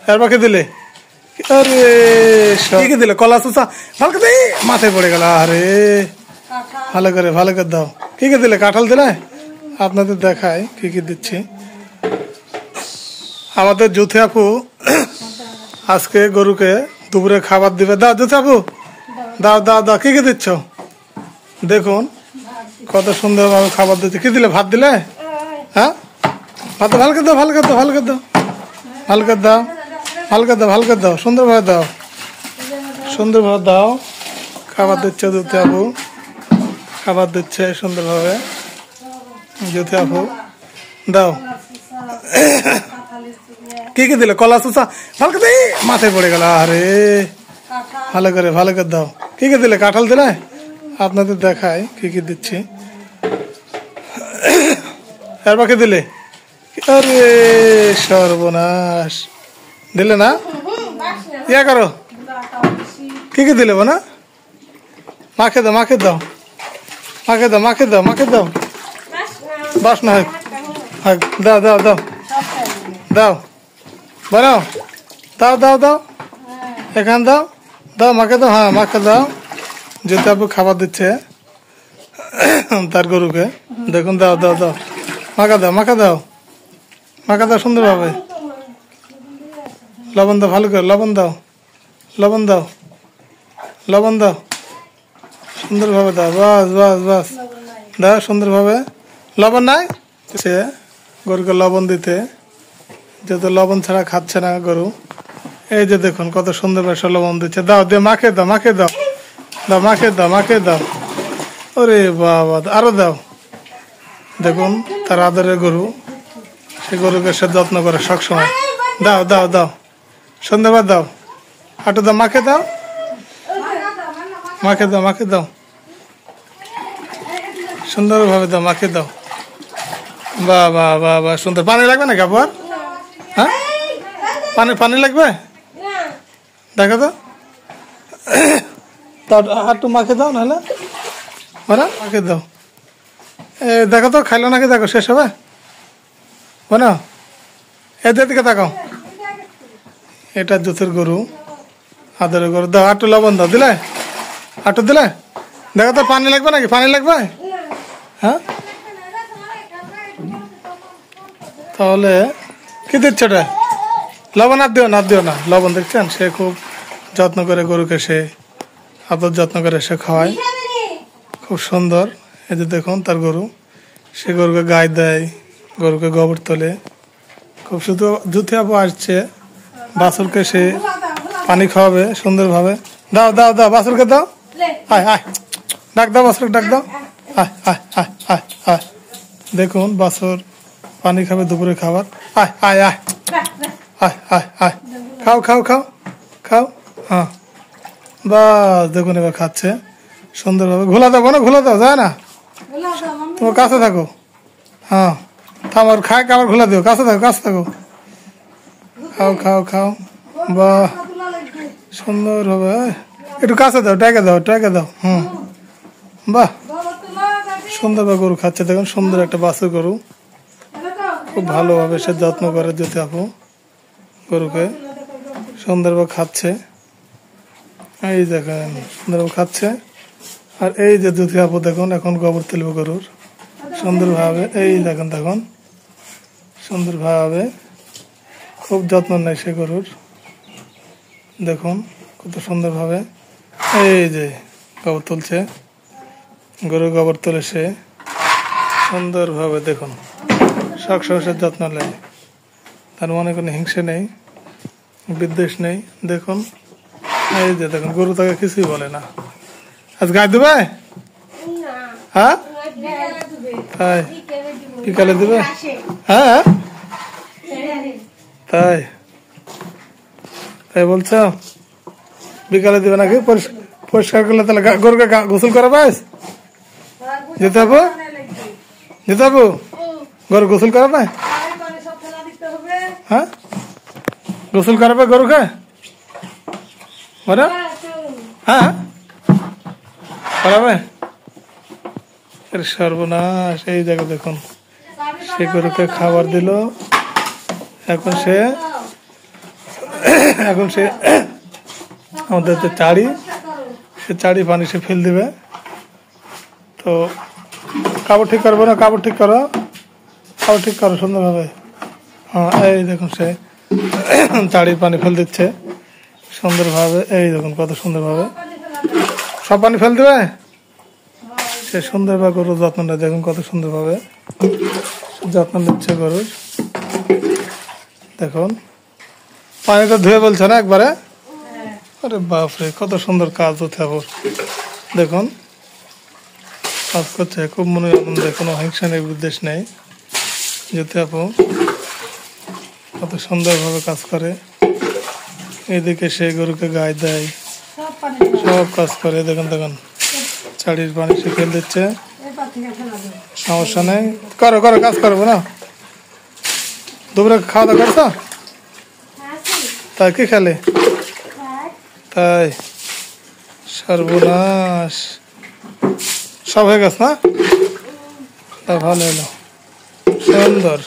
আর বাকি দিলে আরে কি দিলে কলা চুষা ভালো করে মাথায় পড়ে গেল আরে ভালো করে দাও কি দিলে কাঁঠাল দিলে আপনাদের দেখায় কি দিচ্ছি আমাদের জুথি আপু আজকে গরুকে দুপুরে খাবার দিবে দাও জুথি আপু দাও দাও দাও কি দিচ্ছ দেখুন কত সুন্দর ভাবে খাবার দিচ্ছে কি দিলে ভাত দিলে হ্যাঁ ভাত ভালো করে দাও ভালো করে দাও ভালো করে দাও ভালো করে দাও ভালো করে দাও ভালো করে দাও সুন্দরভাবে দাও খাবার দিচ্ছে জুথি আপু খাবার দিচ্ছে সুন্দরভাবে জুথি আপু দাও কি দিলে কলা চুষা ভালো করে মাথায় পড়ে গেল আরে ভালো করে দাও কি দিলে কাঁঠাল দিলে আপনাদের দেখায় কি দিচ্ছি আর বাকি দিলে আরে সর্বনাশ দিলে না ইয়া করো কি দিলে না মাখে দাও বাস না দাও দাও দাও দাও বানাও দাও এখান দাও মাকে দাও হ্যাঁ মাকে দাও যেতে আপু খাবার দিচ্ছে তার গরুকে দেখুন দাও মাখা দাও সুন্দরভাবে লবণ দাও ভালো করে লবণ দাও সুন্দরভাবে দাও বাস দাও সুন্দরভাবে লবণ নাই সে গরুকে লবণ দিতে যেহেতু লবণ ছাড়া খাচ্ছে না গরু এই যে দেখুন কত সুন্দর ভাবে লবণ দিচ্ছে দাও দিয়ে মাখে দাও ওরে বাবা আরো দাও দেখুন তার আদরের গরু সে গরুকে সে যত্ন করে সবসময় দাও সুন্দরভাবে দাও হাঁটু দাও মাখে দাও সুন্দরভাবে দাও মাখে দাও বাহ সুন্দর পানি লাগবে না কাপড় হ্যাঁ পানি লাগবে দেখো তো হাঁটু মাখে দাও নাহলে মাখে দাও দেখো তো খাইলো নাকি দেখো শেষ হবে না এদের দিকে তাকাও এটা জুথের গরু আদরের গরু দাও হাঁটু লবণ দাও দিলে হাঁটু দিলে দেখো তো পানি লাগবে নাকি পানি লাগবে হ্যাঁ তাহলে কি দিচ্ছে ওটা লবণ আর দিও না লবণ দেখছেন সে খুব যত্ন করে গরুকে সে আদর যত্ন করে সে খাওয়ায় খুব সুন্দর এই যে দেখুন তার গরু সে গরুকে গায়ে দেয় গরুকে গোবর তোলে খুব শুধু জুথি আপু আসছে বাছুরকে সে পানি খাওয়াবে সুন্দরভাবে দাও বাছুরকে দাও আয় ডাক দাও বাছুরকে ডাক দাও আয় দেখুন বাছুর পানি খাবে দুপুরে খাবার আয় খাও হ্যাঁ বাস দেখুন এবার খাচ্ছে সুন্দরভাবে ঘোলা দাও যায় না তোমার কাছে থাকো হ্যাঁ আমার খায় আবার ঘোলা দিও কাছে থাকো খাও বাহ সুন্দর হবে একটু কাছে দাও টাকা দাও বাহ সুন্দরভাবে গরু খাচ্ছে দেখুন সুন্দর একটা বাছুর গরু খুব ভালোভাবে সে যত্ন করে যেতে আপু গরুকে সুন্দরভাবে খাচ্ছে এই দেখেন সুন্দরভাবে খাচ্ছে আর এই যে জুথি আপু দেখুন এখন গোবর তুলবে গরুর সুন্দরভাবে এই দেখুন সুন্দরভাবে খুব যত্ন নেয় সে গরুর দেখুন কত সুন্দরভাবে এই যে গোবর তুলছে গরু গোবর তুলে সে সুন্দরভাবে দেখুন সবসময় যত্ন নেয় তার মনে কোনো হিংসে নেই বিদ্বেষ নেই দেখুন এই যে দেখুন গরু তাকে কিছুই বলে না আজ গায়ে দেবে হ্যাঁ তাই বিকালে দেবে হ্যাঁ তাই বলছ বিকালে দেবে নাকি পরিষ্কার করলে তাহলে গরুকে গোসল করাবে যেতে হবে গরু গোসল করাবে হ্যাঁ গোসল করাবে গরুকে হ্যাঁ করাবে সর্বনাশ এই জায়গা দেখুন সে গরুকে খাবার দিল এখন সে এখন সে আমাদের যে চাড়ি, সে চাড়ি পানি সে ফেল দিবে। তো কাপড় ঠিক করবো না, কাপড় ঠিক করো, কাপড় ঠিক করো সুন্দরভাবে। হ্যাঁ, এই দেখুন সে চাড়ির পানি ফেল দিচ্ছে সুন্দরভাবে। এই দেখুন কত সুন্দরভাবে সব পানি ফেল দেবে। সে সুন্দরভাবে গরুর যত্নটা দেখুন কত সুন্দরভাবে যত্ন নিচ্ছে গরুর। দেখুন পানিটা ধুয়ে বলছে না একবারে। আরে বাপরে কত সুন্দর কাজ হচ্ছে। আবার দেখুন কাজ করছে খুব মনে আনন্দ, কোনো হিংসা নেই, উদ্দেশ নেই। যেতে আপু কত সুন্দরভাবে কাজ করে। এদিকে সে গরুকে গায়ে দেয়, সব কাজ করে। দেখুন দেখুন চাড়ির পানি সে ফেল দিচ্ছে, সমস্যা নেই। করো করো কাজ করবো না। দুপুরে খাওয়া দাওয়া করছো? তাই কি খেলে? তাই সর্বনাশ, সব হয়ে গেছে না? তা ভালো হলো, সুন্দর।